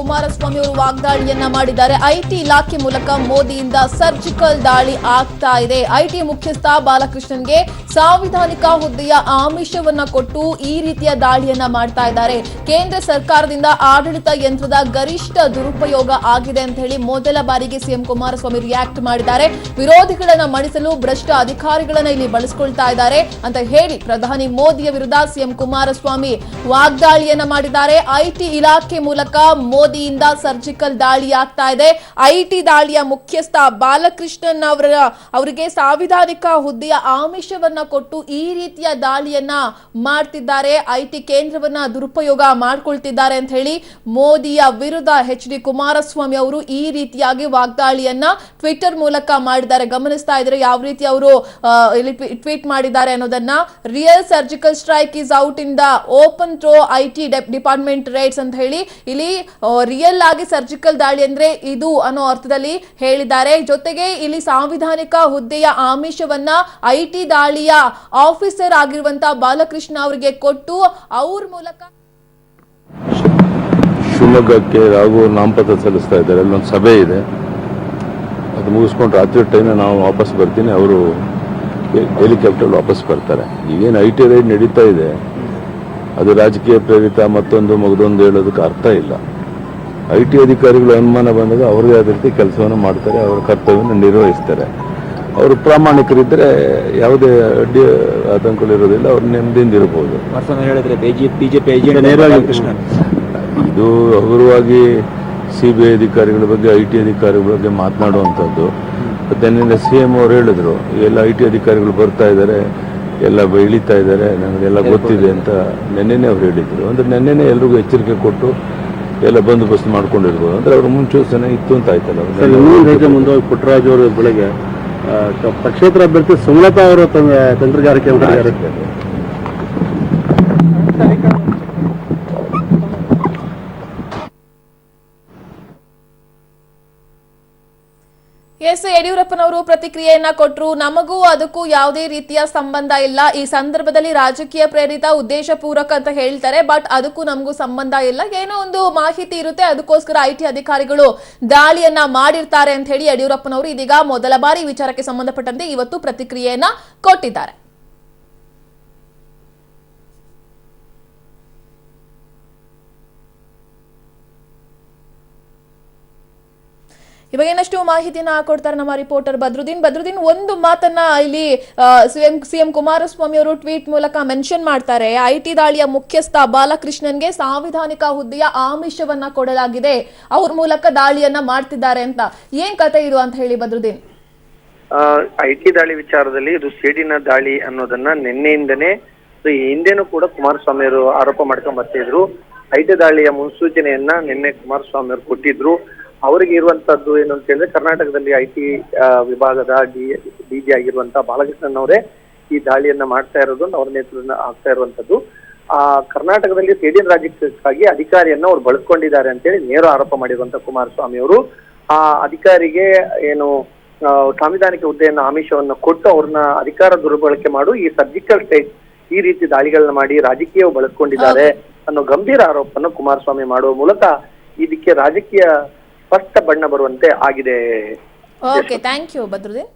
ಕುಮಾರಸ್ವಾಮಿ ಅವರು ವಾಗ್ದಾಳಿಯನ್ನ ಮಾಡಿದ್ದಾರೆ. ಐಟಿ ಇಲಾಖೆ ಮೂಲಕ ಮೋದಿಯಿಂದ ಸರ್ಜಿಕಲ್ ದಾಳಿ ಆಗ್ತಾ ಇದೆ. ಐಟಿ ಮುಖ್ಯಸ್ಥ ಬಾಲಕೃಷ್ಣನ್ಗೆ ಸಾಂವಿಧಾನಿಕ ಹುದ್ದೆಯ ಆಮಿಷವನ್ನ ಕೊಟ್ಟು ಈ ರೀತಿಯ ದಾಳಿಯನ್ನ ಮಾಡ್ತಾ ಇದ್ದಾರೆ. ಕೇಂದ್ರ ಸರ್ಕಾರದಿಂದ ಆಡಳಿತ ಯಂತ್ರದ ಗರಿಷ್ಠ ದುರುಪಯೋಗ ಆಗಿದೆ ಅಂತ ಹೇಳಿ ಮೊದಲ ಬಾರಿಗೆ ಸಿಎಂ ಕುಮಾರಸ್ವಾಮಿ ರಿಯಾಕ್ಟ್ ಮಾಡಿದ್ದಾರೆ. ವಿರೋಧಿಗಳನ್ನ ಮಣಿಸಲು ಭ್ರಷ್ಟ ಅಧಿಕಾರಿಗಳನ್ನ ಇಲ್ಲಿ ಬಳಸಿಕೊಳ್ತಾ ಇದ್ದಾರೆ ಅಂತ ಹೇಳಿ ಪ್ರಧಾನಿ ಮೋದಿಯ ವಿರುದ್ಧ ಸಿಎಂ ಕುಮಾರಸ್ವಾಮಿ ವಾಗ್ದಾಳಿಯನ್ನ ಮಾಡಿದ್ದಾರೆ. ಐಟಿ ಇಲಾಖೆ ಮೂಲಕ ಮೋದಿಯಿಂದ ಸರ್ಜಿಕಲ್ ದಾಳಿ ಆಗ್ತಾ ಇದೆ. ಐಟಿ ದಾಳಿಯ ಮುಖ್ಯಸ್ಥ ಬಾಲಕೃಷ್ಣನ್ ಅವರಿಗೆ ಸಾಂವಿಧಾನಿಕ ಹುದ್ದೆಯ ಆಮಿಷವನ್ನ ಕೊಟ್ಟು ಈ ರೀತಿಯ ದಾಳಿಯನ್ನ ಮಾಡ್ತಿದ್ದಾರೆ. ಐಟಿ ಕೇಂದ್ರವನ್ನ ದುರುಪಯೋಗ ಮಾಡ್ಕೊಳ್ತಿದ್ದಾರೆ ಅಂತ ಹೇಳಿ ಮೋದಿಯ ವಿರುದ್ಧ ಎಚ್.ಡಿ. ಕುಮಾರಸ್ವಾಮಿ ಅವರು ಈ ರೀತಿಯಾಗಿ ವಾಗ್ದಾಳಿಯನ್ನ ಟ್ವಿಟರ್ ಮೂಲಕ ಮಾಡಿದ್ದಾರೆ. ಗಮನಿಸ್ತಾ ಇದ್ರೆ ಯಾವ ರೀತಿ ಅವರು ಟ್ವೀಟ್ ಮಾಡಿದ್ದಾರೆ ಅನ್ನೋದನ್ನ. Real surgical strike is out in the open through IT department raids ಅಂತ ಹೇಳಿ ಇಲ್ಲಿ ರಿಯಲ್ ಆಗಿ ಸರ್ಜಿಕಲ್ ದಾಳಿ ಅಂದ್ರೆ ಇದು ಅನ್ನೋ ಅರ್ಥದಲ್ಲಿ ಹೇಳಿದ್ದಾರೆ. ಜೊತೆಗೆ ಇಲ್ಲಿ ಸಾಂವಿಧಾನಿಕ ಹುದ್ದೆಯ ಆಮಿಷವನ್ನ ಐಟಿ ದಾಳಿಯ ಆಫೀಸರ್ ಆಗಿರುವಂತಹ ಬಾಲಕೃಷ್ಣ ಅವರಿಗೆ ಕೊಟ್ಟು ಅವ್ರ ಮೂಲಕ ಶಿವಮೊಗ್ಗಕ್ಕೆ ರಾಘು ನಾಮಪತ್ರ ಸಲ್ಲಿಸ್ತಾ ಇದ್ದಾರೆ. ಅಲ್ಲೊಂದು ಸಭೆ ಇದೆ, ಅದು ಮುಗಿಸ್ಕೊಂಡು ರಾತ್ರಿ ಟೈಮ್ ನಾವು ವಾಪಸ್ ಬರ್ತೀನಿ, ಅವರು ಹೆಲಿಕಾಪ್ಟರ್ ವಾಪಸ್ ಬರ್ತಾರೆ. ಈಗೇನು ಐಟಿ ರೈಡ್ ನಡೀತಾ ಇದೆ ಅದು ರಾಜಕೀಯ ಪ್ರೇರಿತ ಮತ್ತೊಂದು ಮಗದೊಂದು ಹೇಳೋದಕ್ಕೆ ಅರ್ಥ ಇಲ್ಲ. ಐಟಿ ಅಧಿಕಾರಿಗಳು ಅನುಮಾನ ಬಂದಾಗ ಅವ್ರಿಗೆ ಅದೇ ರೀತಿ ಕೆಲಸವನ್ನು ಮಾಡ್ತಾರೆ, ಅವರ ಕರ್ತವ್ಯವನ್ನು ನಿರ್ವಹಿಸ್ತಾರೆ. ಅವರು ಪ್ರಾಮಾಣಿಕರಿದ್ದರೆ ಯಾವುದೇ ಅಡ್ಡಿ ಆತಂಕಗಳಿರೋದಿಲ್ಲ, ಅವ್ರು ನೆಮ್ಮದಿಯಿಂದ ಇರಬಹುದು. ಇದು ಹಗುರವಾಗಿ CBI ಅಧಿಕಾರಿಗಳ ಬಗ್ಗೆ ಐಟಿ ಅಧಿಕಾರಿಗಳ ಬಗ್ಗೆ ಮಾತನಾಡುವಂಥದ್ದು. ಮತ್ತೆ ನಿನ್ನೆ CM ಅವರು ಹೇಳಿದ್ರು ಎಲ್ಲ ಐಟಿ ಅಧಿಕಾರಿಗಳು ಬರ್ತಾ ಇದ್ದಾರೆ, ಎಲ್ಲ ಇಳಿತಾ ಇದ್ದಾರೆ, ನನಗೆಲ್ಲ ಗೊತ್ತಿದೆ ಅಂತ ನೆನ್ನೆನೇ ಅವ್ರು ಹೇಳಿದ್ರು. ಅಂದ್ರೆ ನೆನ್ನೆನೇ ಎಲ್ರಿಗೂ ಎಚ್ಚರಿಕೆ ಕೊಟ್ಟು ಎಲ್ಲ ಬಂದೋಬಸ್ತ್ ಮಾಡ್ಕೊಂಡಿರ್ಬೋದು. ಅಂದ್ರೆ ಅವ್ರ ಮುನ್ಸೂಚನೆ ಇತ್ತು ಅಂತ ಆಯ್ತಲ್ಲ. ಮುಂದೆ ಪುಟ್ಟರಾಜು ಅವರು ಬೆಳಗ್ಗೆ ಪಕ್ಷೇತರ ಅಭ್ಯರ್ಥಿ ಸುಮಲತಾ ಅವರ ತಂತ್ರಗಾರಿಕೆ ಎಸ್ ಯಡಿಯೂರಪ್ಪನವರು ಪ್ರತಿಕ್ರಿಯೆಯನ್ನ ಕೊಟ್ಟರು. ನಮಗೂ ಅದಕ್ಕೂ ಯಾವುದೇ ರೀತಿಯ ಸಂಬಂಧ ಇಲ್ಲ. ಈ ಸಂದರ್ಭದಲ್ಲಿ ರಾಜಕೀಯ ಪ್ರೇರಿತ ಉದ್ದೇಶ ಪೂರಕ ಅಂತ ಹೇಳ್ತಾರೆ, ಬಟ್ ಅದಕ್ಕೂ ನಮಗೂ ಸಂಬಂಧ ಇಲ್ಲ. ಏನೋ ಒಂದು ಮಾಹಿತಿ ಇರುತ್ತೆ, ಅದಕ್ಕೋಸ್ಕರ ಐಟಿ ಅಧಿಕಾರಿಗಳು ದಾಳಿಯನ್ನ ಮಾಡಿರ್ತಾರೆ ಅಂತ ಹೇಳಿ ಯಡಿಯೂರಪ್ಪನವರು ಇದೀಗ ಮೊದಲ ಬಾರಿ ವಿಚಾರಕ್ಕೆ ಸಂಬಂಧಪಟ್ಟಂತೆ ಇವತ್ತು ಪ್ರತಿಕ್ರಿಯೆಯನ್ನ ಕೊಟ್ಟಿದ್ದಾರೆ. ಇವಾಗ ಏನಷ್ಟು ಮಾಹಿತಿಯನ್ನ ಕೊಡ್ತಾರೆ ನಮ್ಮ ರಿಪೋರ್ಟರ್ ಬದ್ರುದ್ದೀನ್. ಒಂದು ಮಾತನ್ನ ಇಲ್ಲಿ ಸಿಎಂ ಕುಮಾರಸ್ವಾಮಿ ಅವರು ಟ್ವೀಟ್ ಮೂಲಕ ಮೆನ್ಷನ್ ಮಾಡ್ತಾರೆ. ಐಟಿ ದಾಳಿಯ ಮುಖ್ಯಸ್ಥ ಬಾಲಕೃಷ್ಣನ್ಗೆ ಸಾಂವಿಧಾನಿಕ ಹುದ್ದೆಯ ಆಮಿಷವನ್ನ ಕೊಡಲಾಗಿದೆ, ಅವ್ರ ಮೂಲಕ ದಾಳಿಯನ್ನ ಮಾಡ್ತಿದ್ದಾರೆ ಅಂತ. ಏನ್ ಕತೆ ಇದು ಅಂತ ಹೇಳಿ ಬದ್ರುದ್ದೀನ್. ಐಟಿ ದಾಳಿ ವಿಚಾರದಲ್ಲಿ ಇದು ಸೇಡಿನ ದಾಳಿ ಅನ್ನೋದನ್ನ ನಿನ್ನೆಯಿಂದನೇ ಹಿಂದೆನೂ ಕೂಡ ಕುಮಾರಸ್ವಾಮಿ ಅವರು ಆರೋಪ ಮಾಡ್ಕೊಂಡ್ ಬರ್ತಿದ್ರು. ಐಟಿ ದಾಳಿಯ ಮುನ್ಸೂಚನೆಯನ್ನ ನಿನ್ನೆ ಕುಮಾರಸ್ವಾಮಿ ಅವರು ಕೊಟ್ಟಿದ್ರು. ಅವರಿಗೆ ಇರುವಂತದ್ದು ಏನು ಅಂತ ಹೇಳಿದ್ರೆ ಕರ್ನಾಟಕದಲ್ಲಿ ಐಟಿ ವಿಭಾಗದ DG ಆಗಿರುವಂತಹ ಬಾಲಕೃಷ್ಣನ್ ಅವರೇ ಈ ದಾಳಿಯನ್ನ ಮಾಡ್ತಾ ಇರೋದು, ಅವರ ನೇತೃತ್ವ ಆಗ್ತಾ ಇರುವಂತದ್ದು. ಕರ್ನಾಟಕದಲ್ಲಿ ಸೇಡಿನ ರಾಜಕೀಯಕ್ಕಾಗಿ ಅಧಿಕಾರಿಯನ್ನ ಅವ್ರು ಬಳಸ್ಕೊಂಡಿದ್ದಾರೆ ಅಂತೇಳಿ ನೇರ ಆರೋಪ ಮಾಡಿರುವಂತ ಕುಮಾರಸ್ವಾಮಿ ಅವರು ಆ ಅಧಿಕಾರಿಗೆ ಏನು ಸಾಂವಿಧಾನಿಕ ಹುದ್ದೆಯನ್ನ ಆಮಿಷವನ್ನ ಕೊಟ್ಟು ಅವ್ರನ್ನ ಅಧಿಕಾರ ದುರ್ಬಳಕೆ ಮಾಡು ಈ ಸರ್ಜಿಕಲ್ ಸ್ಟ್ರೈಕ್ ಈ ರೀತಿ ದಾಳಿಗಳನ್ನ ಮಾಡಿ ರಾಜಕೀಯ ಬಳಸ್ಕೊಂಡಿದ್ದಾರೆ ಅನ್ನೋ ಗಂಭೀರ ಆರೋಪವನ್ನು ಕುಮಾರಸ್ವಾಮಿ ಮಾಡುವ ಮೂಲಕ ಇದಕ್ಕೆ ರಾಜಕೀಯ ಸ್ಪಷ್ಟ ಬಣ್ಣ ಬರುವಂತೆ ಆಗಿದೆ. Okay, thank you Badruddin.